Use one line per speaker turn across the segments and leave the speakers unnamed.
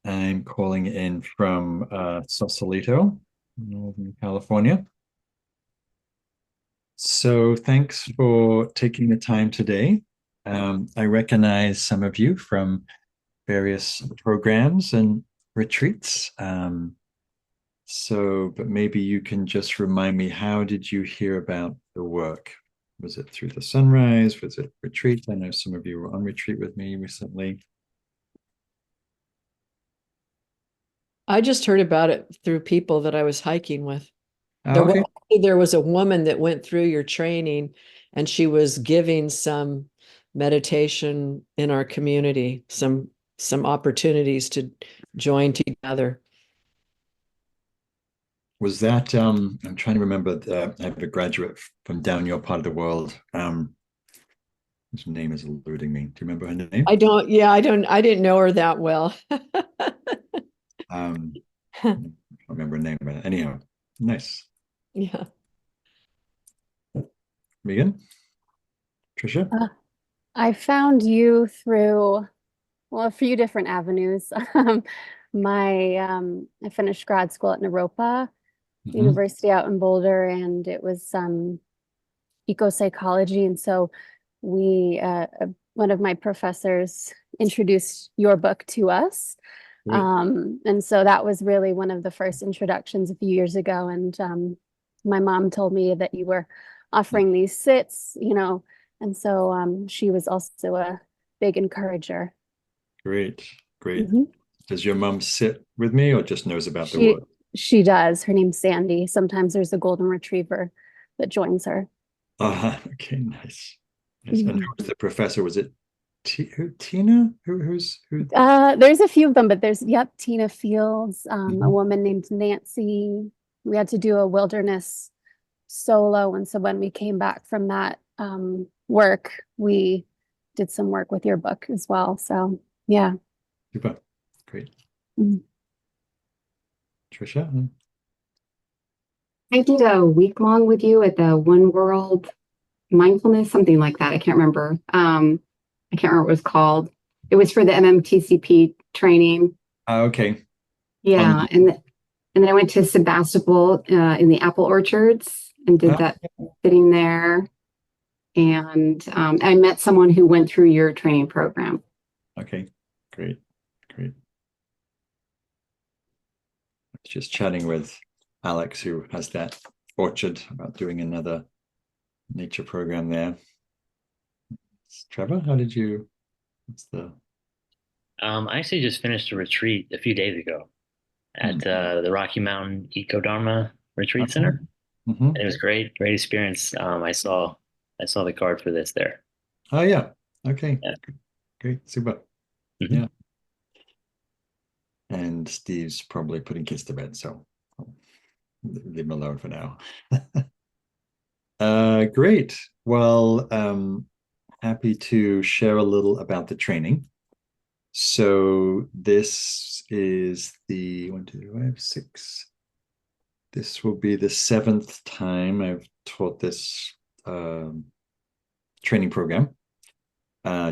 I'm calling in from Sausalito, Northern California. So thanks for taking the time today. I recognize some of you from various programs and retreats. But maybe you can just remind me, how did you hear about the work? Was it through the sunrise? Was it retreat? I know some of you were on retreat with me recently.
I just heard about it through people that I was hiking with.
Oh,
There was
okay.
there was a woman that went through your training and she was giving some meditation in our community, some opportunities to join together.
Was that I'm trying to remember I have a graduate from down your part of the world. His name is eluding me. Do you remember her name?
I didn't know her that well.
Um, I can't remember her name, but anyhow, nice.
Yeah.
Megan, Trisha.
Uh, I found you through, well, a few different avenues. I finished grad school at Naropa
Hmm.
University out in Boulder, and it was eco psychology. And so one of my professors introduced your book to us.
Great,
And so that was really one of the first introductions a few years ago. And my mom told me that you were offering these sits. And so she was also a big encourager.
great, great.
Mhm.
Does your mom sit with me or just knows about the
She
work?
she does. Her name's Sandy. Sometimes there's a golden retriever that joins her.
Okay, nice. Nice. And who
Mhm.
was the professor? Was it Tina? Who?
There's a few of them, but yep, Tina Fields, a
Mhm.
woman named Nancy. We had to do a wilderness solo. And so when we came back from that work, we did some work with your book as well. So yeah.
Super. Great.
Mm.
Trisha?
I did a week long with you at the One World Mindfulness, something like that. I can't remember. I can't remember what it was called. It was for the MMTCP training.
Okay. On
Yeah,
the
and then I went to Sebastopol in the apple orchards and did
uh,
that sitting there. And I met someone who went through your training program.
okay. Great. Great. Just chatting with Alex, who has that orchard, about doing another nature program there. Trevor, how did you? What's the?
I actually just finished a retreat a few days ago
Hmm.
at the Rocky Mountain Eco Dharma Retreat Center,
Mhm.
and it was great, great experience. I saw the card for this there.
Oh yeah. Okay.
Yeah.
Great. Super.
Mhm.
Yeah. And Steve's probably putting kids to bed, so I'll leave him alone for now. Great. Well, happy to share a little about the training. So this is the 1, 2, 3, 4, 5, 6. This will be the seventh time I've taught this um, training program.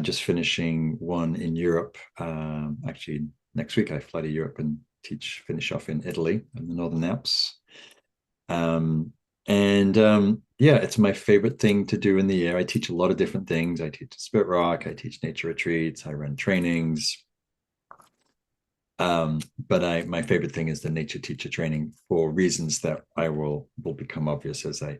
Just finishing one in Europe. Actually, next week I fly to Europe and finish off in Italy in the Northern Alps. Um, and yeah, it's my favorite thing to do in the year. I teach a lot of different things. I teach Spirit Rock, I teach nature retreats, I run trainings. But my favorite thing is the nature teacher training for reasons that I will become obvious as I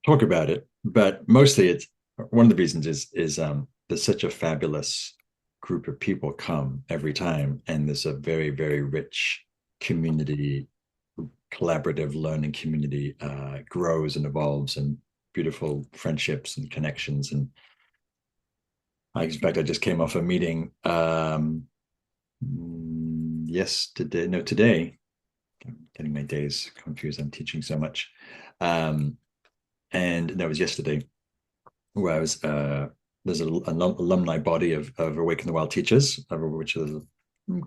talk about it. But mostly, it's one of the reasons is there's such a fabulous group of people come every time, and there's a very very rich community, collaborative learning community grows and evolves, and beautiful friendships and connections. And in fact, I just came off a meeting yesterday, no, today. I'm getting my days confused. I'm teaching so much. And that was yesterday, where I was there's an alumni body of Awaken the Wild teachers, which is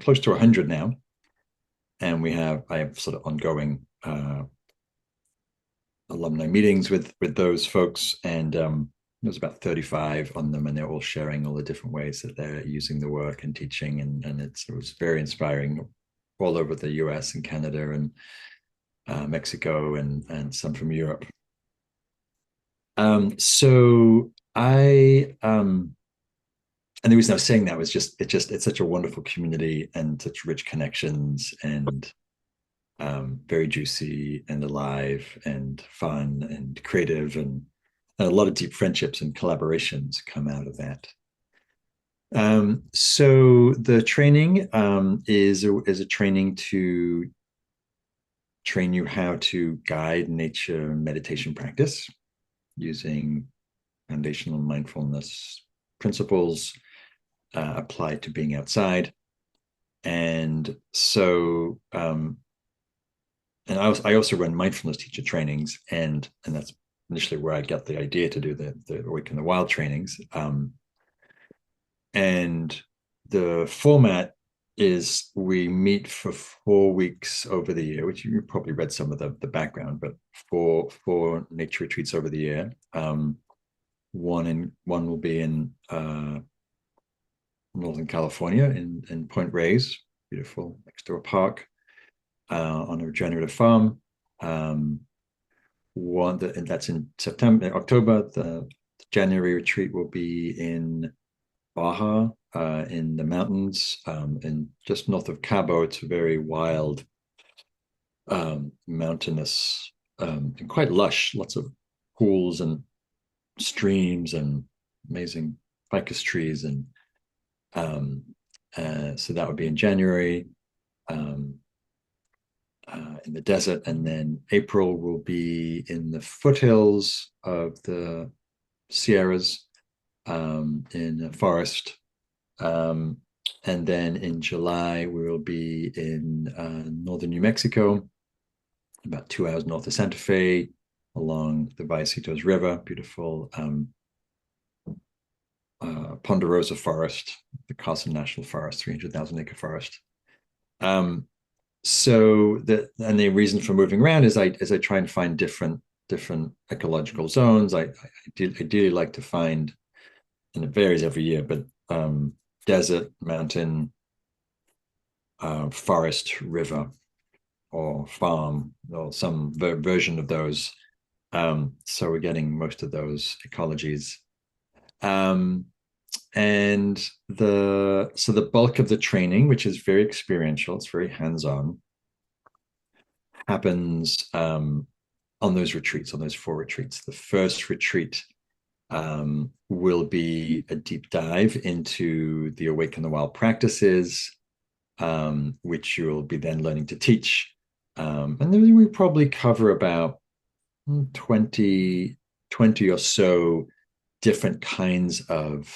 close to 100 now. And I have sort of ongoing alumni meetings with those folks. And there's about 35 on them, and they're all sharing all the different ways that they're using the work and teaching, and it was very inspiring, all over the US and Canada and Mexico and some from Europe. So I and the reason I was saying that was it's such a wonderful community and such rich connections, and very juicy and alive and fun and creative, and a lot of deep friendships and collaborations come out of that. So the training is a training to train you how to guide nature meditation practice using foundational mindfulness principles applied to being outside. And so and I also run mindfulness teacher trainings, and that's initially where I got the idea to do the Awake in the Wild trainings. And the format is we meet for 4 weeks over the year, which you probably read some of the background, but four nature retreats over the year. One will be in Northern California in Point Reyes, beautiful next to a park, on a regenerative farm. That's in October. The January retreat will be in Baja, in the mountains, and just north of Cabo. It's a very wild, mountainous, and quite lush. Lots of pools and streams and amazing ficus trees, and so that would be in January. In the desert, and then April will be in the foothills of the Sierras, in a forest, and then in July we will be in northern New Mexico, about 2 hours north of Santa Fe, along the Vallecitos River, beautiful Ponderosa Forest, the Carson National Forest, 300,000 acre forest. So the reason for moving around is I try and find different ecological zones. I ideally like to find, and it varies every year, but desert, mountain, forest, river, or farm, or some version of those. So we're getting most of those ecologies. And the bulk of the training, which is very experiential, it's very hands-on, happens on those retreats, on those 4 retreats. The first retreat will be a deep dive into the Awake in the Wild practices, which you'll be then learning to teach. And then we probably cover about 20 or so different kinds of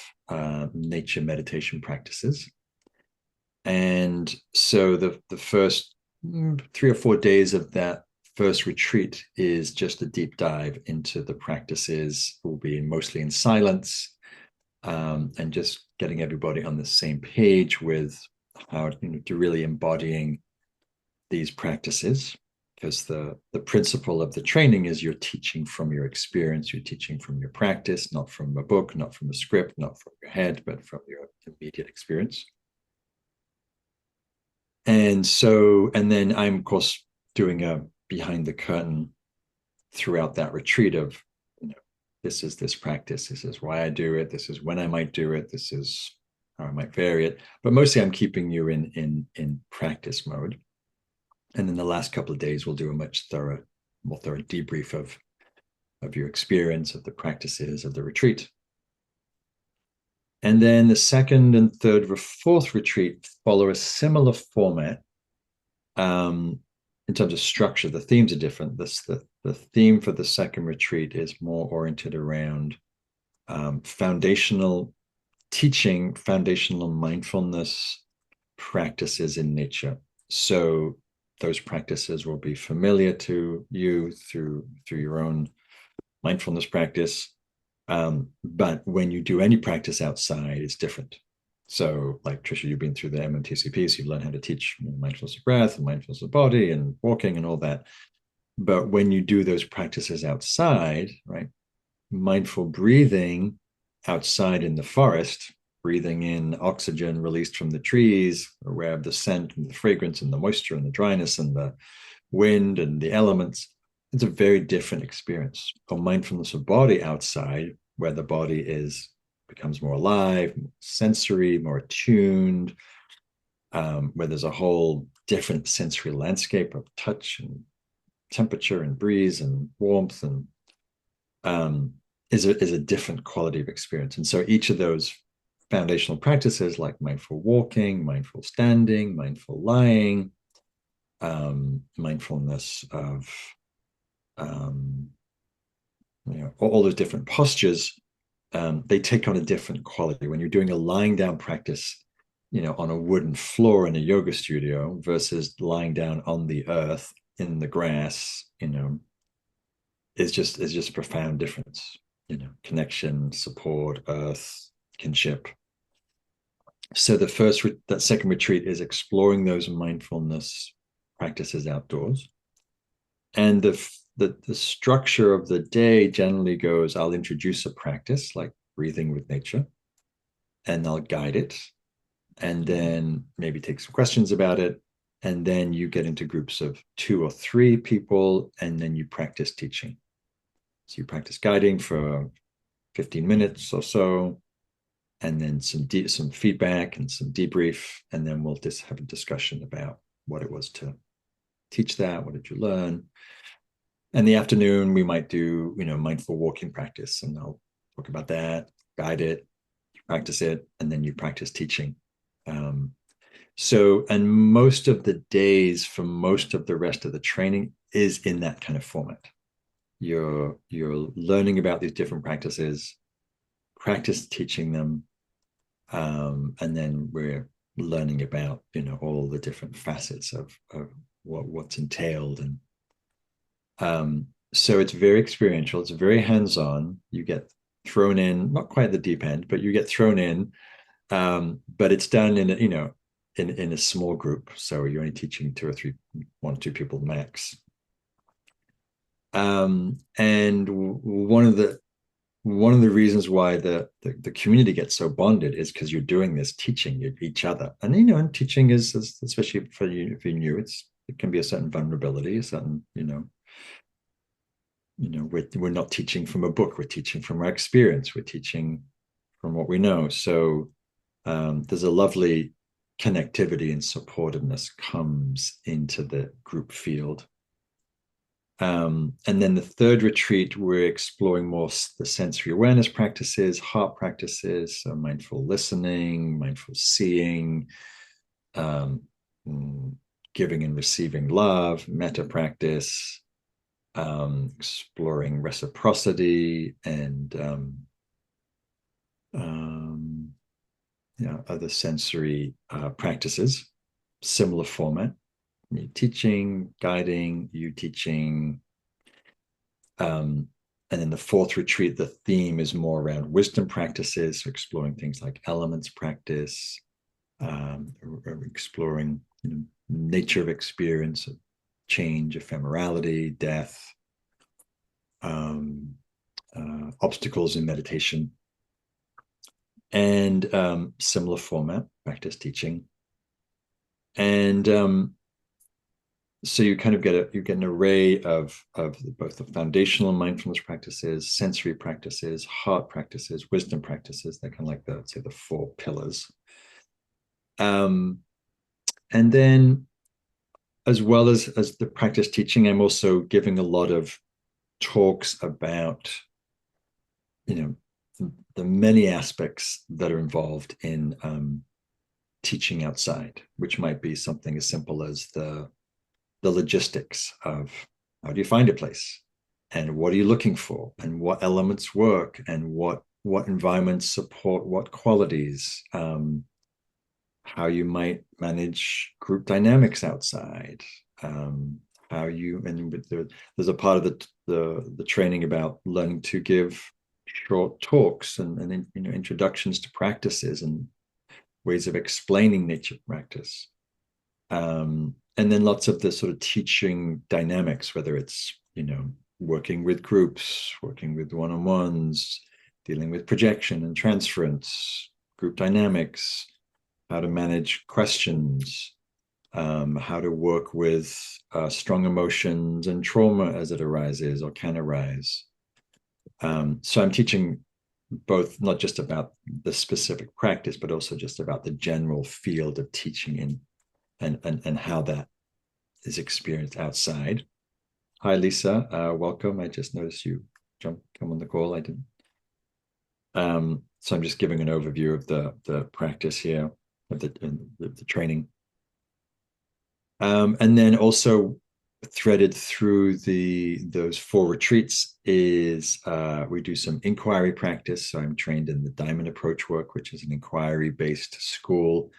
nature meditation practices. And so the first 3 or 4 days of that first retreat is just a deep dive into the practices. We'll be mostly in silence, and just getting everybody on the same page with how to really embodying these practices. Because the principle of the training is you're teaching from your experience, you're teaching from your practice, not from a book, not from a script, not from your head, but from your immediate experience. And then I'm, of course, doing a behind the curtain throughout that retreat of, this is this practice, this is why I do it, this is when I might do it, this is how I might vary it. But mostly I'm keeping you in practice mode. And then the last couple of days, we'll do a more thorough debrief of your experience, of the practices of the retreat. And then the second and third or fourth retreat follow a similar format. In terms of structure, the themes are different. The theme for the second retreat is more oriented around foundational teaching, foundational mindfulness practices in nature. So those practices will be familiar to you through your own mindfulness practice. But when you do any practice outside, it's different. So, like Trisha, you've been through the MMTCP, so you've learned how to teach mindfulness of breath and mindfulness of body and walking and all that. But when you do those practices outside, right, mindful breathing outside in the forest, breathing in oxygen released from the trees, aware of the scent and the fragrance and the moisture and the dryness and the wind and the elements. It's a very different experience. Or mindfulness of body outside, where the body becomes more alive, more sensory, more attuned, where there's a whole different sensory landscape of touch and temperature and breeze and warmth, and is a different quality of experience. And so each of those foundational practices, like mindful walking, mindful standing, mindful lying, mindfulness of all those different postures, they take on a different quality. When you're doing a lying down practice, on a wooden floor in a yoga studio versus lying down on the earth in the grass, is just a profound difference. Connection, support, earth, kinship. So that second retreat is exploring those mindfulness practices outdoors. And the structure of the day generally goes, I'll introduce a practice like breathing with nature, and I'll guide it, and then maybe take some questions about it. And then you get into groups of 2 or 3 people, and then you practice teaching. So you practice guiding for 15 minutes or so, and then some feedback and some debrief, and then we'll just have a discussion about what it was to teach that. What did you learn? In the afternoon, we might do, mindful walking practice, and I'll talk about that, guide it, practice it, and then you practice teaching. And most of the days for most of the rest of the training is in that kind of format. You're learning about these different practices, practice teaching them, and then we're learning about all the different facets of what's entailed. And so it's very experiential, it's very hands-on. You get thrown in, not quite the deep end, but you get thrown in, but it's done in a small group, so you're only teaching 2 or 3, 1 or 2 people max. And one of the reasons why the community gets so bonded is because you're doing this teaching each other. And and teaching is, especially for you, if you're new, it can be a certain vulnerability, a certain we're not teaching from a book, we're teaching from our experience, we're teaching from what we know. So there's a lovely connectivity and supportiveness comes into the group field. And then the third retreat, we're exploring more the sensory awareness practices, heart practices, so mindful listening, mindful seeing, giving and receiving love, metta practice, exploring reciprocity, and other sensory practices, similar format. Me teaching, guiding, you teaching. And then the fourth retreat, the theme is more around wisdom practices, so exploring things like elements practice, exploring nature of experience, change, ephemerality, death, obstacles in meditation, and similar format, practice teaching. And so you kind of get an array of both the foundational mindfulness practices, sensory practices, heart practices, wisdom practices. They're kind of like the 4 pillars. And then, as well as the practice teaching, I'm also giving a lot of talks about the many aspects that are involved in teaching outside, which might be something as simple as the logistics of how do you find a place, and what are you looking for, and what elements work, and what environments support what qualities, how you might manage group dynamics outside, how you, and there's a part of the training about learning to give short talks and introductions to practices and ways of explaining nature practice. And then lots of the sort of teaching dynamics, whether it's working with groups, working with one-on-ones, dealing with projection and transference, group dynamics, how to manage questions, how to work with strong emotions and trauma as it arises or can arise. So I'm teaching both, not just about the specific practice, but also just about the general field of teaching and how that is experienced outside. Hi, Lisa. Welcome. I just noticed you come on the call. I didn't. So I'm just giving an overview of the practice here, of the training. And then also threaded through those 4 retreats is we do some inquiry practice. So I'm trained in the Diamond Approach work, which is an inquiry-based school.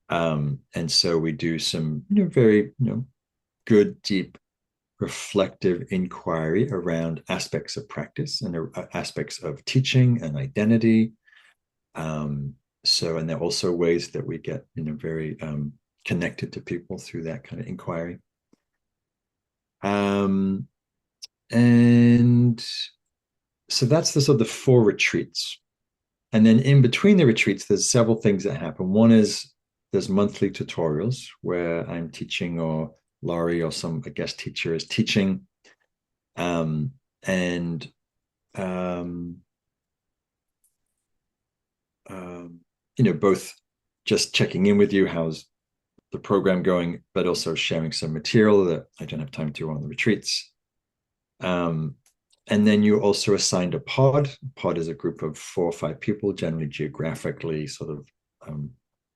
And so we do some very good, deep, reflective inquiry around aspects of practice and aspects of teaching and identity. And there are also ways that we get very connected to people through that kind of inquiry. And so that's the sort of the 4 retreats. And then in between the retreats, there's several things that happen. One is there's monthly tutorials where I'm teaching, or Laurie or a guest teacher is teaching. Both just checking in with you, how's the program going, but also sharing some material that I don't have time to on the retreats. And then you're also assigned a pod. A pod is a group of 4 or 5 people, generally geographically sort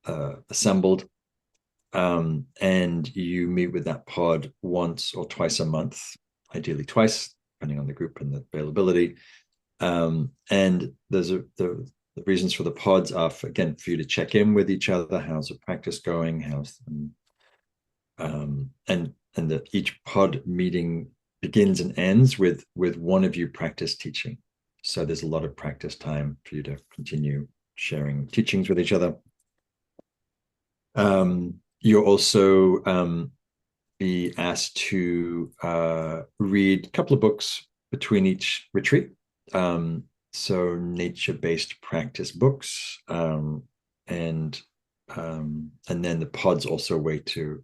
of assembled. And you meet with that pod once or twice a month, ideally twice, depending on the group and the availability. And there's the reasons for the pods are, for you to check in with each other. How's the practice going? And that each pod meeting begins and ends with one of you practice teaching. So there's a lot of practice time for you to continue sharing teachings with each other. You'll also be asked to read a couple of books between each retreat. So nature-based practice books, and then the pod's also a way to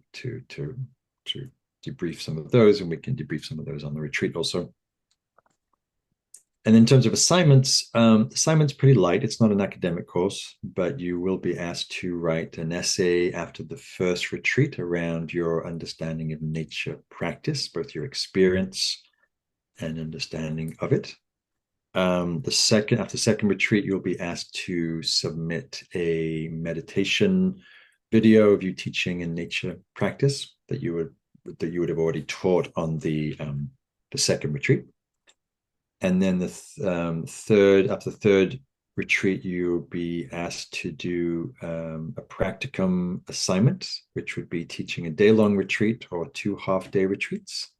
debrief some of those, and we can debrief some of those on the retreat also. And in terms of assignments, assignment's pretty light. It's not an academic course, but you will be asked to write an essay after the first retreat around your understanding of nature practice, both your experience and understanding of it. After the second retreat, you'll be asked to submit a meditation video of you teaching in nature practice that you would have already taught on the second retreat. And then after the third retreat, you'll be asked to do a practicum assignment, which would be teaching a day-long retreat or 2 half-day retreats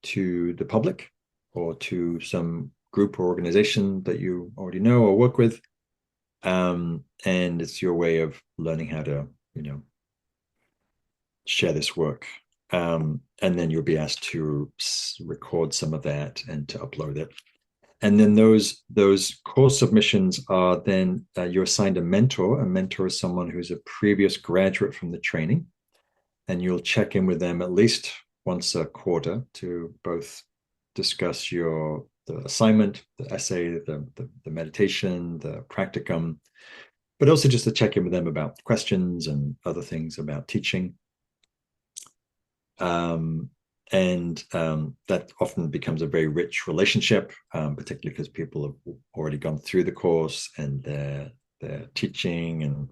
to the public or to some group or organization that you already know or work with. And it's your way of learning how to, share this work. And then you'll be asked to record some of that and to upload it. And then those course submissions are then you're assigned a mentor. A mentor is someone who's a previous graduate from the training, and you'll check in with them at least once a quarter to both discuss the assignment, the essay, the meditation, the practicum, but also just to check in with them about questions and other things about teaching. That often becomes a very rich relationship, particularly because people have already gone through the course and they're teaching. And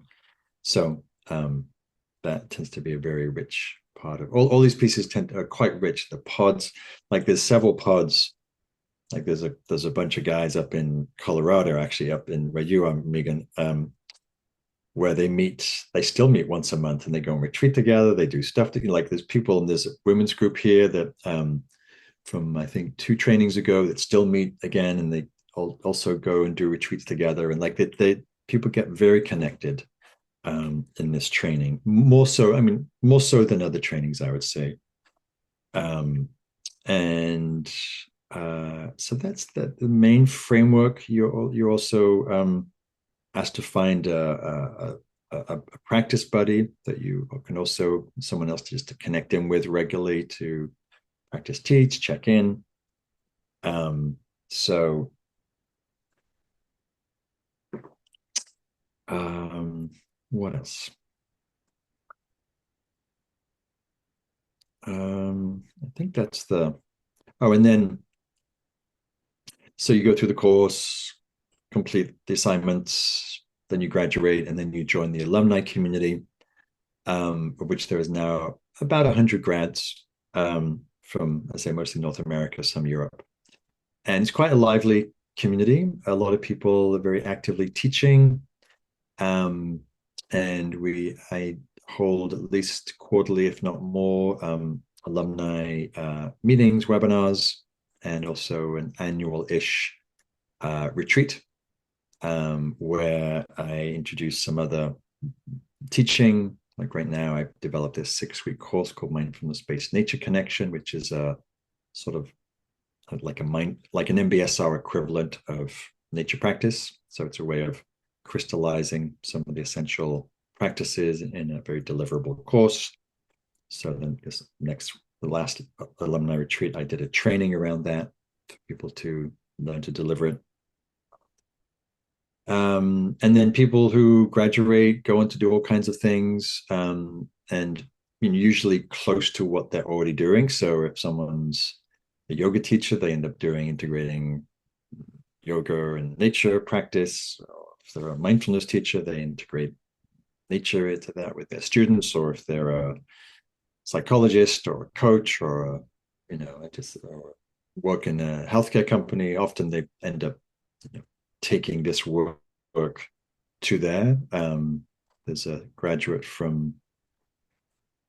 so that tends to be a very rich part of all these pieces are quite rich. The pods, like there's several pods, like there's a bunch of guys up in Colorado, actually up in where you are, Megan, where they still meet once a month and they go and retreat together. They do stuff like there's people, and there's a women's group here that from I think 2 trainings ago that still meet again, and they also go and do retreats together. And like people get very connected in this training, more so than other trainings, I would say. And So that's the main framework. You're also asked to find a practice buddy that you can also someone else just to connect in with regularly to practice teach, check in. So what else? I think that's and then so you go through the course, complete the assignments, then you graduate, and then you join the alumni community, of which there is now about 100 grads from, I say, mostly North America, some Europe. And it's quite a lively community. A lot of people are very actively teaching. And I hold at least quarterly, if not more, alumni meetings, webinars, and also an annual-ish retreat where I introduce some other teaching. Like right now, I've developed this 6-week course called Mindfulness-Based Nature Connection, which is a sort of like an MBSR equivalent of nature practice. So it's a way of crystallizing some of the essential practices in a very deliverable course. So then the last alumni retreat, I did a training around that for people to learn to deliver it. And then people who graduate go on to do all kinds of things, and usually close to what they're already doing. So if someone's a yoga teacher, they end up integrating yoga and nature practice. If they're a mindfulness teacher, they integrate nature into that with their students. Or if they're a psychologist or a coach or work in a healthcare company, often they end up taking this work to there. There's a graduate from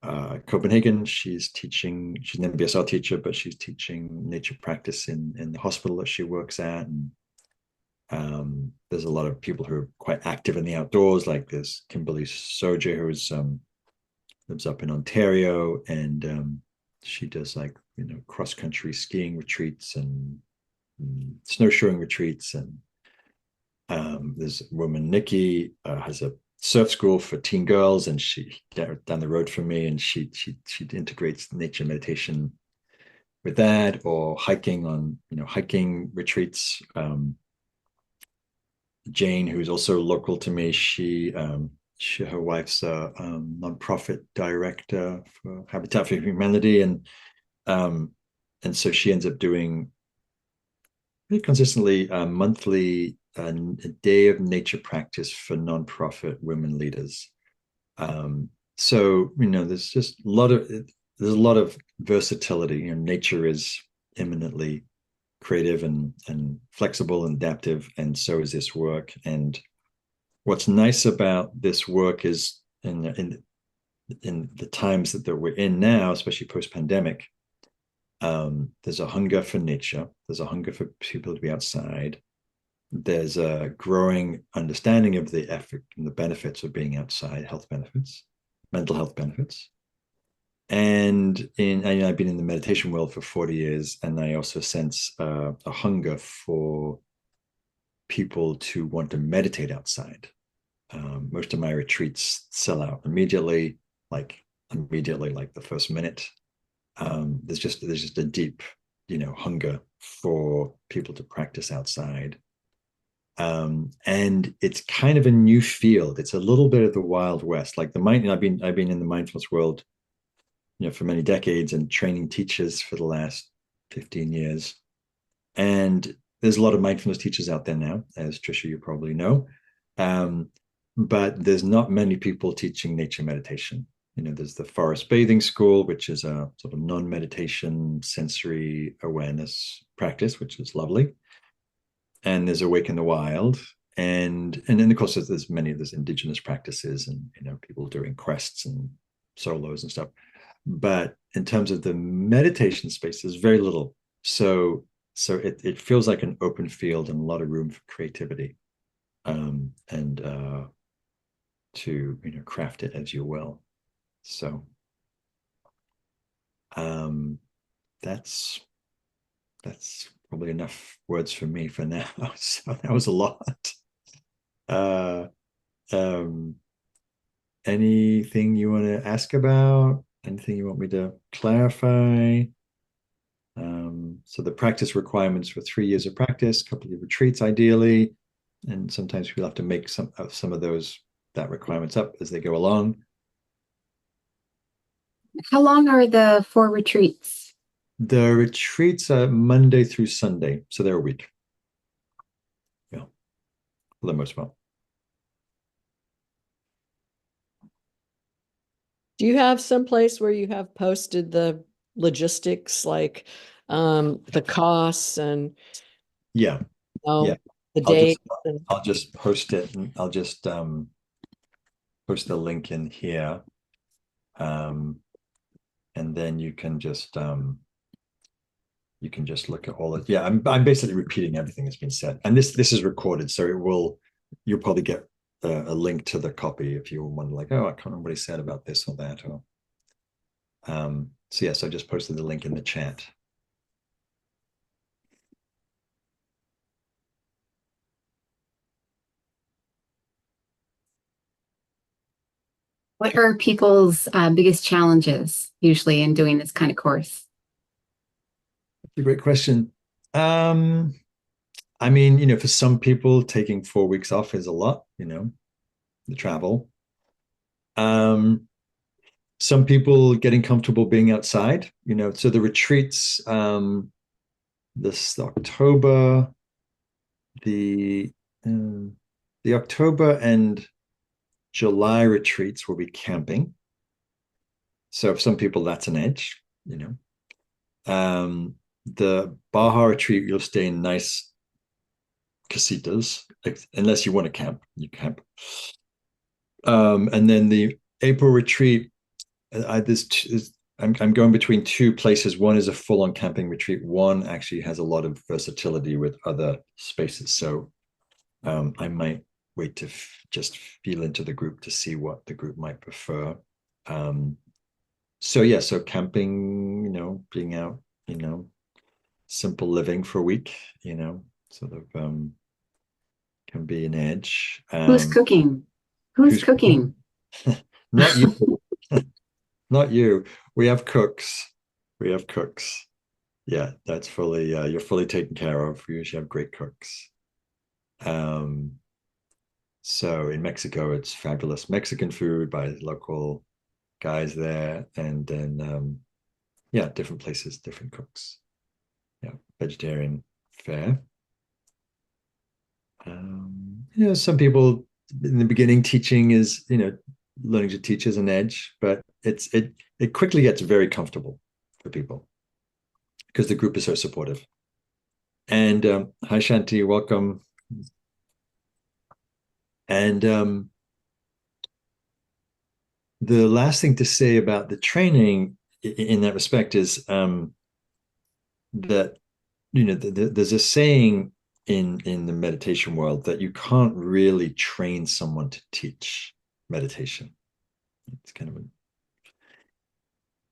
Copenhagen. She's an MBSR teacher, but she's teaching nature practice in the hospital that she works at. And there's a lot of people who are quite active in the outdoors, like this Kimberly Soja, who's lives up in Ontario, and she does cross-country skiing retreats and snowshoeing retreats. And there's a woman, Nikki, has a surf school for teen girls, and she down the road from me, and she integrates nature meditation with that, or hiking retreats. Jane, who's also local to me, her wife's a nonprofit director for Habitat for Humanity, and so she ends up doing pretty consistently monthly a day of nature practice for nonprofit women leaders. So there's just a lot of versatility. Nature is eminently creative and flexible and adaptive, and so is this work. And what's nice about this work is in the times that we're in now, especially post-pandemic, there's a hunger for nature. There's a hunger for people to be outside. There's a growing understanding of the effort and the benefits of being outside, health benefits, mental health benefits. And I've been in the meditation world for 40 years, and I also sense a hunger for people to want to meditate outside. Most of my retreats sell out immediately, like the first minute. There's just a deep, hunger for people to practice outside. And it's kind of a new field. It's a little bit of the Wild West. Like I've been in the mindfulness world, for many decades, and training teachers for the last 15 years. And there's a lot of mindfulness teachers out there now, as Trisha, you probably know. But there's not many people teaching nature meditation. There's the Forest Bathing School, which is a sort of non-meditation sensory awareness practice, which is lovely. And there's Awake in the Wild. And then, of course, there's indigenous practices and, people doing quests and solos and stuff. But in terms of the meditation space, there's very little. So it feels like an open field and a lot of room for creativity, and to craft it as you will. So that's that's probably enough words for me for now. So that was a lot. Uh, um, anything you want to ask about? Anything you want me to clarify? So the practice requirements for 3 years of practice, a couple of retreats ideally, and sometimes we'll have to make some of those that requirements up as they go along.
How long are the 4 retreats?
The retreats are Monday through Sunday, so they're a week. Yeah, for the most part.
Do you have some place where you have posted the logistics, like the costs and
Yeah, yeah.
the
I'll
date?
just post it, and I'll just post the link in here, and then you can just look at all it. Yeah, I'm basically repeating everything that's been said, and this is recorded, so you'll probably get a link to the copy if you want, like, oh, I can't remember what he said about this or that, or so yes, I just posted the link in the chat.
What are people's biggest challenges usually in doing this kind of course?
That's a great question. I mean, for some people, taking 4 weeks off is a lot, the travel. Some people getting comfortable being outside, so the retreats, this October, the the October and July retreats will be camping. So for some people, that's an edge, The Baja retreat, you'll stay in nice casitas, unless you want to camp, you camp. And then the April retreat, I'm going between 2 places. One is a full-on camping retreat. One actually has a lot of versatility with other spaces. So I might wait to just feel into the group to see what the group might prefer. So yeah, so camping, being out, simple living for a week, sort of can be an edge.
Who's cooking? Who's cooking?
Not you. Not you. We have cooks. We have cooks. Yeah, that's fully you're fully taken care of. We usually have great cooks. So in Mexico, it's fabulous Mexican food by local guys there, and then yeah, different places, different cooks. Yeah, vegetarian fare. Some people in the beginning, teaching is, learning to teach is an edge, but it quickly gets very comfortable for people because the group is so supportive. And hi Shanti, welcome. And the last thing to say about the training in that respect is that there's a saying in the meditation world that you can't really train someone to teach meditation. It's kind of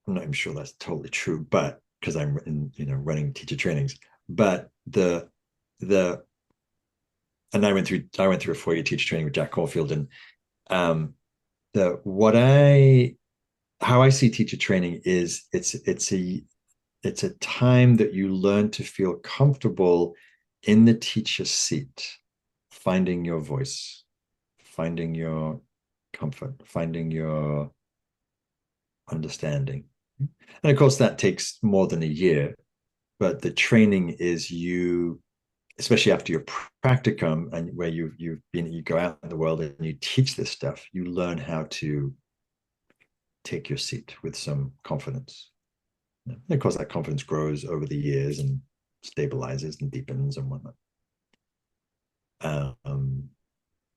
I'm not even sure that's totally true, but because I'm running teacher trainings, but and I went through a 4-year teacher training with Jack Caulfield, and how I see teacher training is it's a time that you learn to feel comfortable in the teacher seat, finding your voice, finding your comfort, finding your understanding. And of course, that takes more than a year, but the training is you, especially after your practicum and where you go out in the world and you teach this stuff, you learn how to take your seat with some confidence. And of course, that confidence grows over the years and stabilizes and deepens and whatnot.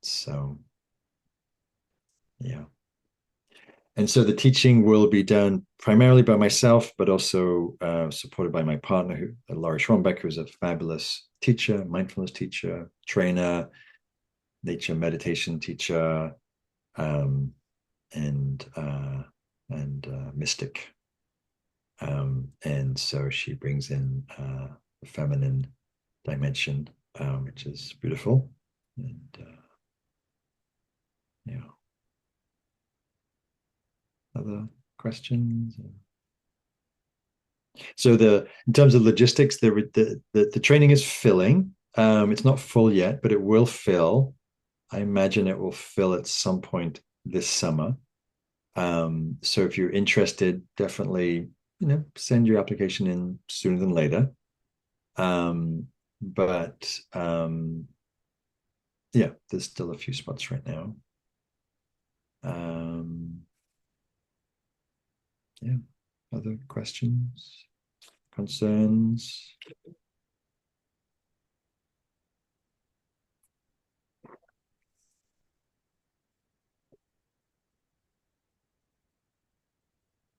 So, yeah. And so the teaching will be done primarily by myself, but also supported by my partner, Laurie Schwambeck, who's a fabulous teacher, mindfulness teacher, trainer, nature meditation teacher, and mystic. And so she brings in feminine dimension, which is beautiful. And yeah. Other questions? So in terms of logistics, the training is filling. It's not full yet, but it will fill. I imagine it will fill at some point this summer. So if you're interested, definitely, send your application in sooner than later. But yeah, there's still a few spots right now. Yeah. Other questions, concerns?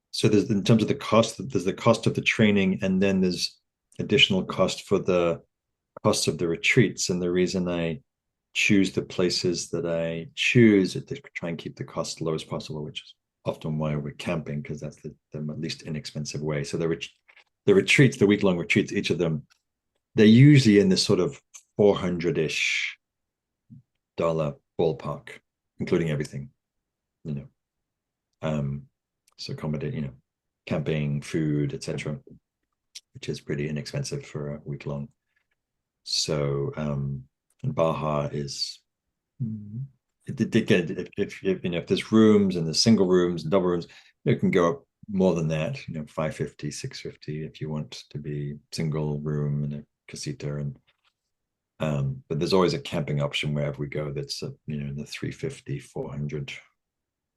So there's, in terms of the cost, there's the cost of the training, and then there's additional cost for the cost of the retreats. And the reason I choose the places that I choose is to try and keep the cost low as possible, which is often why we're camping, because that's the least inexpensive way. So the retreats, the week-long retreats, each of them, they're usually in this sort of $400-ish ballpark, including everything, so accommodate, camping, food, etc., which is pretty inexpensive for a week long. So and Baja is, if there's rooms and there's single rooms and double rooms, it can go up more than that, $550, $650 if you want to be single room and a casita. And but there's always a camping option wherever we go that's in the 350, 400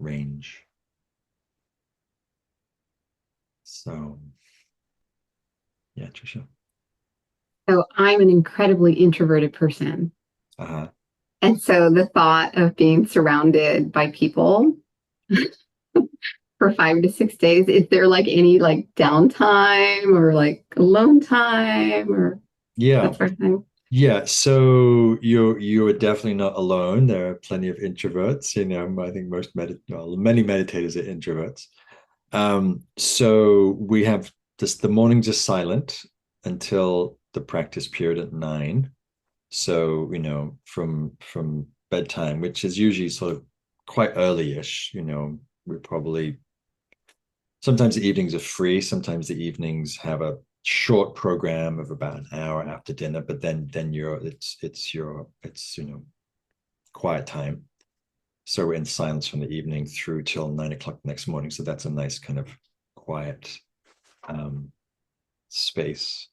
range. So yeah, Trisha.
So I'm an incredibly introverted person.
Uh-huh.
And so the thought of being surrounded by people for 5 to 6 days, is there like any like downtime or like alone time or that sort of thing?
Yeah, so you are definitely not alone. There are plenty of introverts. I think many meditators are introverts. So we have the mornings are silent until the practice period at 9. So from bedtime, which is usually sort of quite early-ish. We probably sometimes the evenings are free. Sometimes the evenings have a short program of about an hour after dinner, but then it's quiet time. So we're in silence from the evening through till 9 o'clock the next morning. So that's a nice kind of quiet space.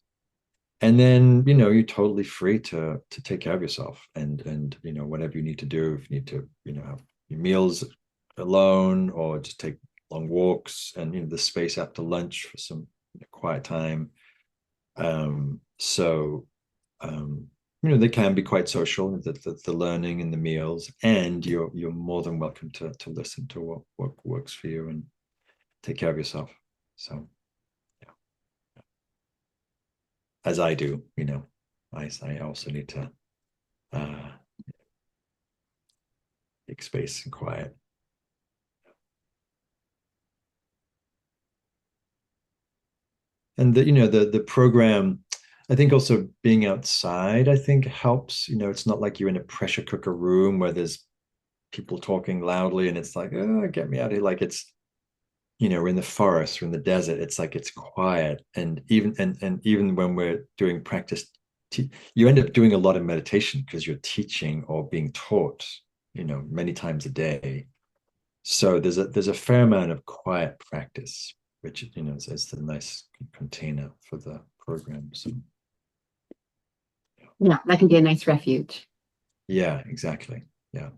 And then you're totally free to take care of yourself and whatever you need to do. If you need to have your meals alone or just take long walks, and the space after lunch for some quiet time. So they can be quite social, the learning and the meals, and you're more than welcome to listen to what works for you and take care of yourself. So yeah, as I do, I also need to take space and quiet. And the program, I think also being outside, I think helps. It's not like you're in a pressure cooker room where there's people talking loudly and it's like, oh, get me out of here. Like it's, we're in the forest, we're in the desert. It's like it's quiet. And even when we're doing practice, you end up doing a lot of meditation because you're teaching or being taught, many times a day. So there's a fair amount of quiet practice, which is the nice container for the program. So
yeah, that can be a nice refuge.
Yeah, exactly. Yeah.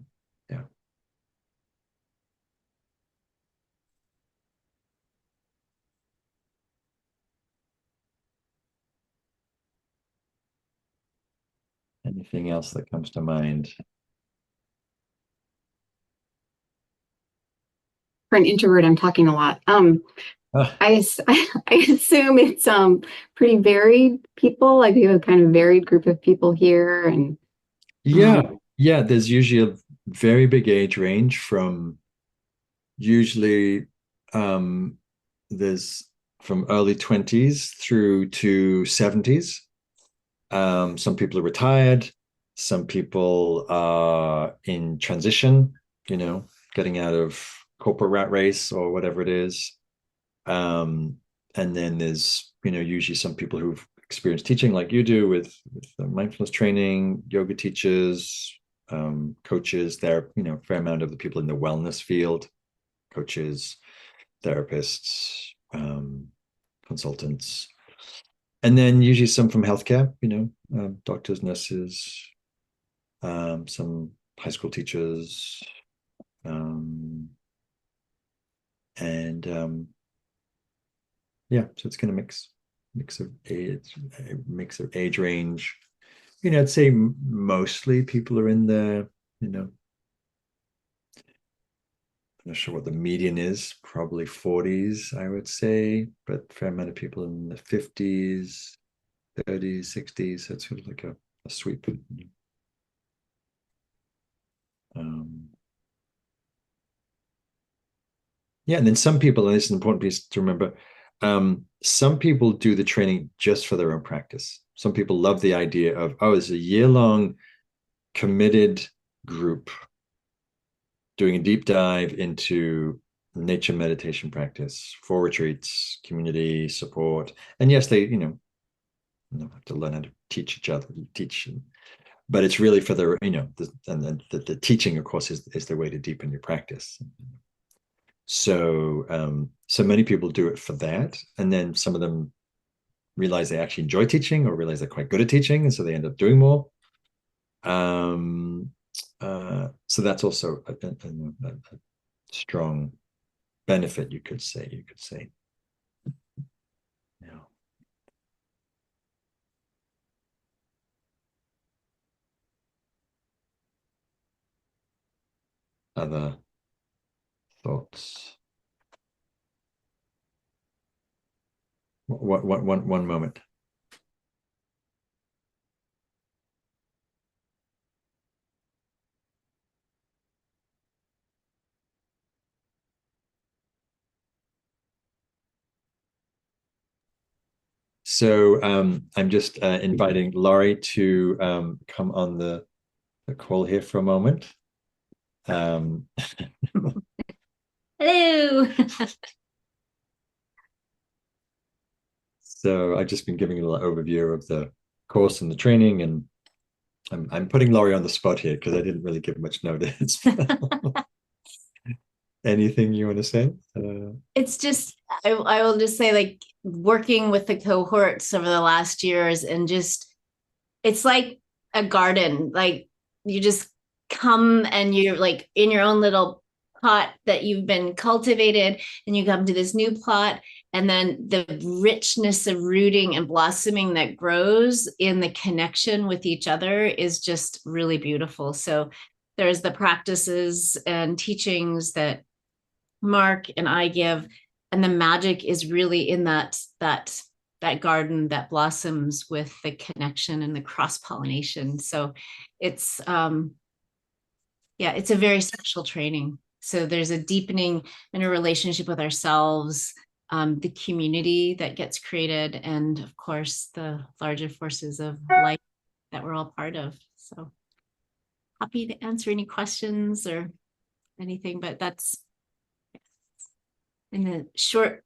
Anything else that comes to mind?
For an introvert, I'm talking a lot. I assume it's pretty varied people. Like you have a kind of varied group of people here, and
yeah. There's usually a very big age range from usually there's from early 20s through to 70s. Some people are retired. Some people are in transition, getting out of corporate rat race or whatever it is. And then there's, usually some people who've experienced teaching like you do with mindfulness training, yoga teachers, coaches. There, a fair amount of the people in the wellness field, coaches, therapists, consultants, and then usually some from healthcare, doctors, nurses, some high school teachers, and yeah, so it's kind of mix of age range. I'd say mostly people are in the, I'm not sure what the median is, probably 40s, I would say, but a fair amount of people in the 50s, 30s, 60s. That's sort of like a sweep. Yeah, and then some people, and this is an important piece to remember, some people do the training just for their own practice. Some people love the idea of, it's a year-long committed group doing a deep dive into nature meditation practice, 4 retreats, community support. And yes, they, have to learn how to teach each other, but it's really for their, the teaching, of course, is the way to deepen your practice. So many people do it for that, and then some of them realize they actually enjoy teaching or realize they're quite good at teaching, and so they end up doing more. So that's also a strong benefit, you could say. Yeah. Other thoughts? One moment. So I'm just inviting Laurie to come on the call here for a moment.
Hello.
So I've just been giving a little overview of the course and the training, and I'm putting Laurie on the spot here because I didn't really give much notice. Anything you want to say?
It's just, I will just say, like, working with the cohorts over the last years, and just, it's like a garden. Like, you just come and you're like in your own little pot that you've been cultivated, and you come to this new plot, and then the richness of rooting and blossoming that grows in the connection with each other is just really beautiful. So there's the practices and teachings that Mark and I give, and the magic is really in that garden that blossoms with the connection and the cross-pollination. So it's it's a very special training. So there's a deepening in a relationship with ourselves, the community that gets created, and of course the larger forces of life that we're all part of. So happy to answer any questions or anything, but that's in the short,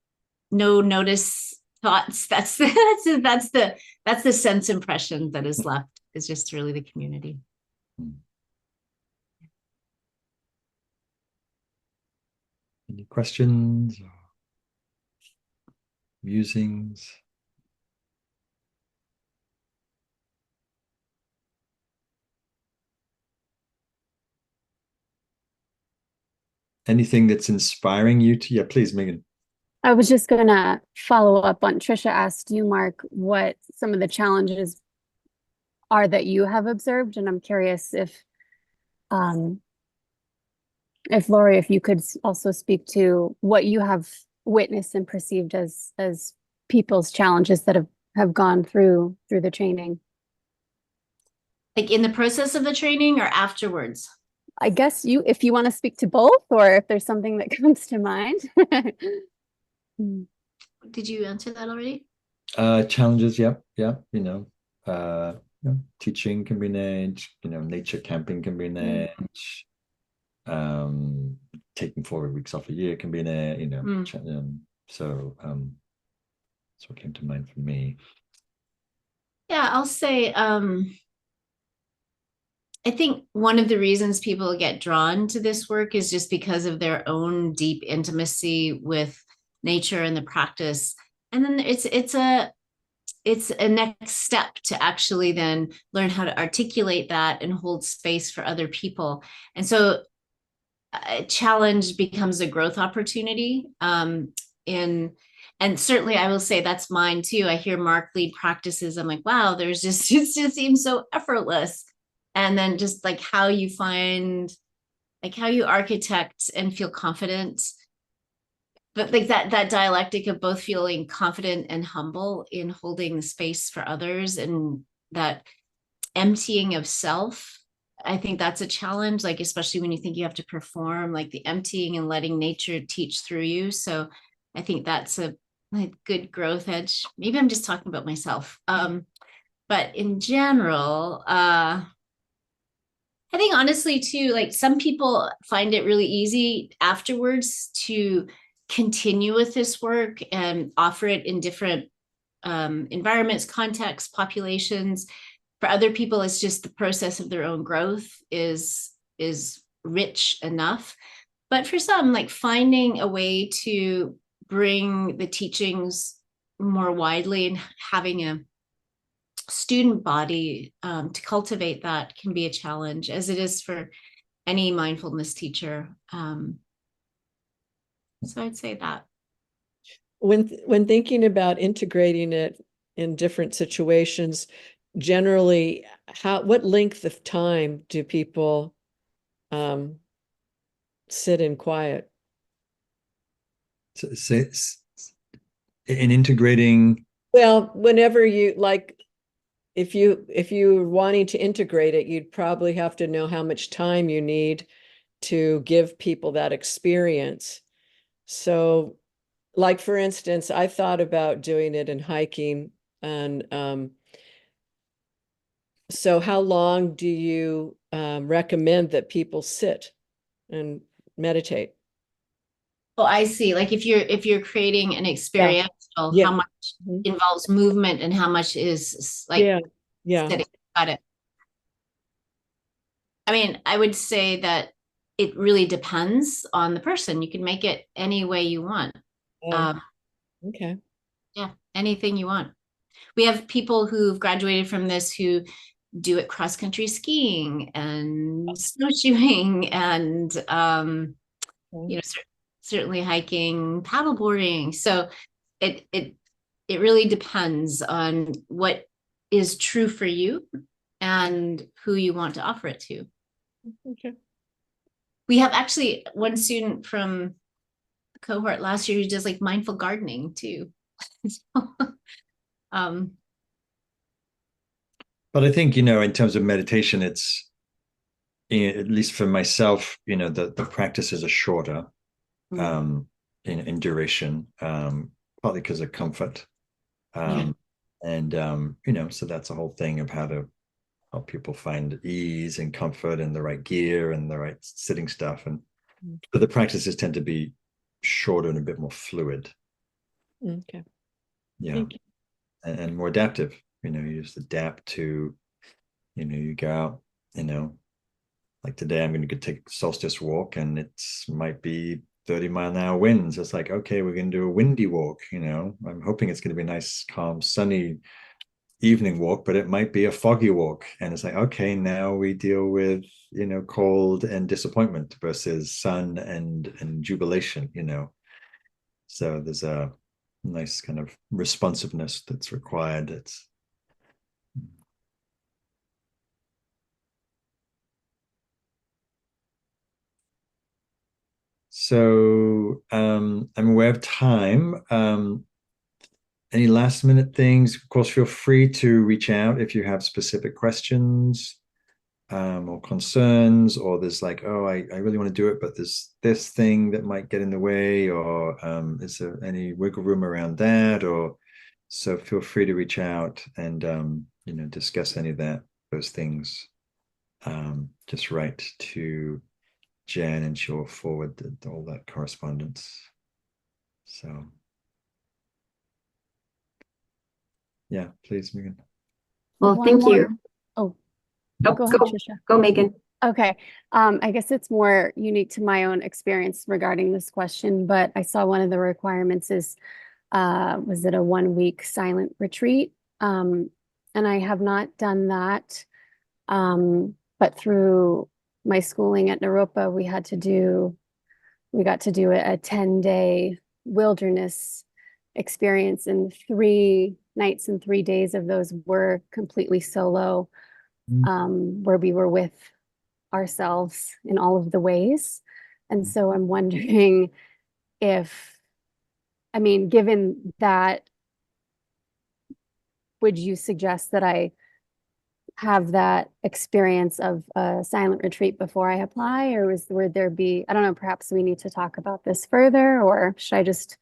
no notice thoughts. That's the sense impression that is left, is just really the community.
Any questions or musings? Anything that's inspiring you to, please, Megan.
I was just going to follow up on Trisha asked you, Mark, what some of the challenges are that you have observed. And I'm curious if Laurie, if you could also speak to what you have witnessed and perceived as people's challenges that have gone through the training.
Like in the process of the training or afterwards?
I guess if you want to speak to both, or if there's something that comes to mind.
Did you answer that already?
Challenges, yeah. teaching can be an edge, nature camping can be an edge. Taking 4 weeks off a year can be an edge, so that's what came to mind for me.
Yeah, I'll say I think one of the reasons people get drawn to this work is just because of their own deep intimacy with nature and the practice. And then it's a next step to actually then learn how to articulate that and hold space for other people. And so a challenge becomes a growth opportunity. And certainly I will say that's mine too. I hear Mark lead practices. I'm like, wow, it just seems so effortless. And then just like how you architect and feel confident, but like that dialectic of both feeling confident and humble in holding the space for others, and that emptying of self. I think that's a challenge, like especially when you think you have to perform, like the emptying and letting nature teach through you. So I think that's a good growth edge. Maybe I'm just talking about myself. But in general, I think honestly too, like some people find it really easy afterwards to continue with this work and offer it in different environments, contexts, populations. For other people, it's just the process of their own growth is rich enough. But for some, like finding a way to bring the teachings more widely and having a student body to cultivate that can be a challenge, as it is for any mindfulness teacher. So I'd say that.
When thinking about integrating it in different situations, generally, what length of time do people sit in quiet?
So, in integrating.
Well, whenever you like, if you're wanting to integrate it, you'd probably have to know how much time you need to give people that experience. So, like for instance, I thought about doing it in hiking, and so how long do you recommend that people sit and meditate?
Oh, I see. Like if you're creating an experiential,
Yeah.
how much involves movement and how much is like sitting. Got it. I mean, I would say that it really depends on the person. You can make it any way you want.
Okay.
Yeah, anything you want. We have people who've graduated from this who do it cross-country skiing and snowshoeing and certainly hiking, paddleboarding. So it really depends on what is true for you and who you want to offer it to.
Okay.
We have actually one student from the cohort last year who does like mindful gardening too.
But I think, in terms of meditation, it's, at least for myself, the practices are shorter in duration, partly because of comfort. And, so that's a whole thing of how to help people find ease and comfort and the right gear and the right sitting stuff. But the practices tend to be shorter and a bit more fluid.
Okay.
Yeah. And more adaptive. You just adapt to, you go out, like today I'm going to take a solstice walk and it might be 30-mile-an-hour winds. It's like, okay, we're going to do a windy walk. I'm hoping it's going to be a nice, calm, sunny evening walk, but it might be a foggy walk. And it's like, okay, now we deal with, cold and disappointment versus sun and jubilation, So there's a nice kind of responsiveness that's required. It's so I'm aware of time. Any last minute things? Of course, feel free to reach out if you have specific questions or concerns, or there's like, oh, I really want to do it, but there's this thing that might get in the way, or is there any wiggle room around that? Or So feel free to reach out and discuss any of those things. Just write to Jen and she'll forward all that correspondence. So yeah, please, Megan.
Well,
One
thank
more-
you.
Oh,
Oh,
go ahead, Trisha.
go, Megan.
Okay. I guess it's more unique to my own experience regarding this question, but I saw one of the requirements is, was it a 1 week silent retreat? And I have not done that. But through my schooling at Naropa, we got to do a 10-day wilderness experience, and 3 nights and 3 days of those were completely solo, where we were with ourselves in all of the ways. And so I'm wondering if, I mean, given that, would you suggest that I have that experience of a silent retreat before I apply, or would there be, I don't know, perhaps we need to talk about this further, or should I just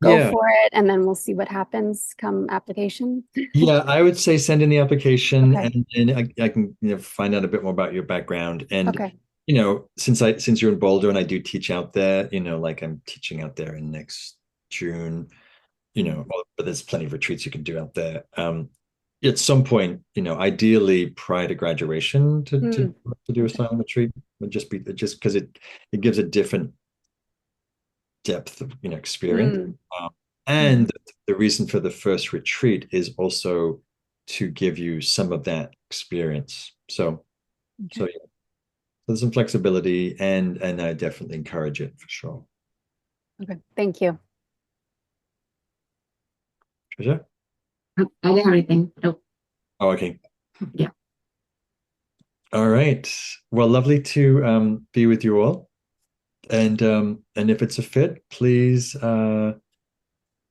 go
Yeah.
for it and then we'll see what happens come application?
Yeah, I would say send in the application,
Okay.
and I can find out a bit more about your background. And
Okay.
since you're in Boulder and I do teach out there, like I'm teaching out there in next June, but there's plenty of retreats you can do out there. At some point, ideally prior to graduation to do a silent retreat would just because it gives a different depth of experience. And the reason for the first retreat is also to give you some of that experience. So yeah, there's some flexibility, and I definitely encourage it for sure.
Okay. Thank you.
Trisha?
I didn't have anything. Nope.
Oh, okay.
Yeah.
All right. Well, lovely to be with you all. And if it's a fit, please send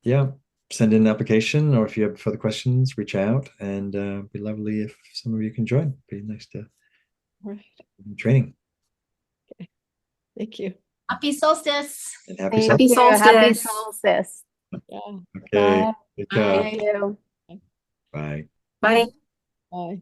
in an application, or if you have further questions, reach out, and it'd be lovely if some of you can join. Be nice to training.
Okay. Thank you.
Happy solstice.
And happy
Thank
solstice.
you. Happy solstice.
Yeah.
Okay.
Bye.
Good job.
Thank you.
Bye.
Bye.
Bye.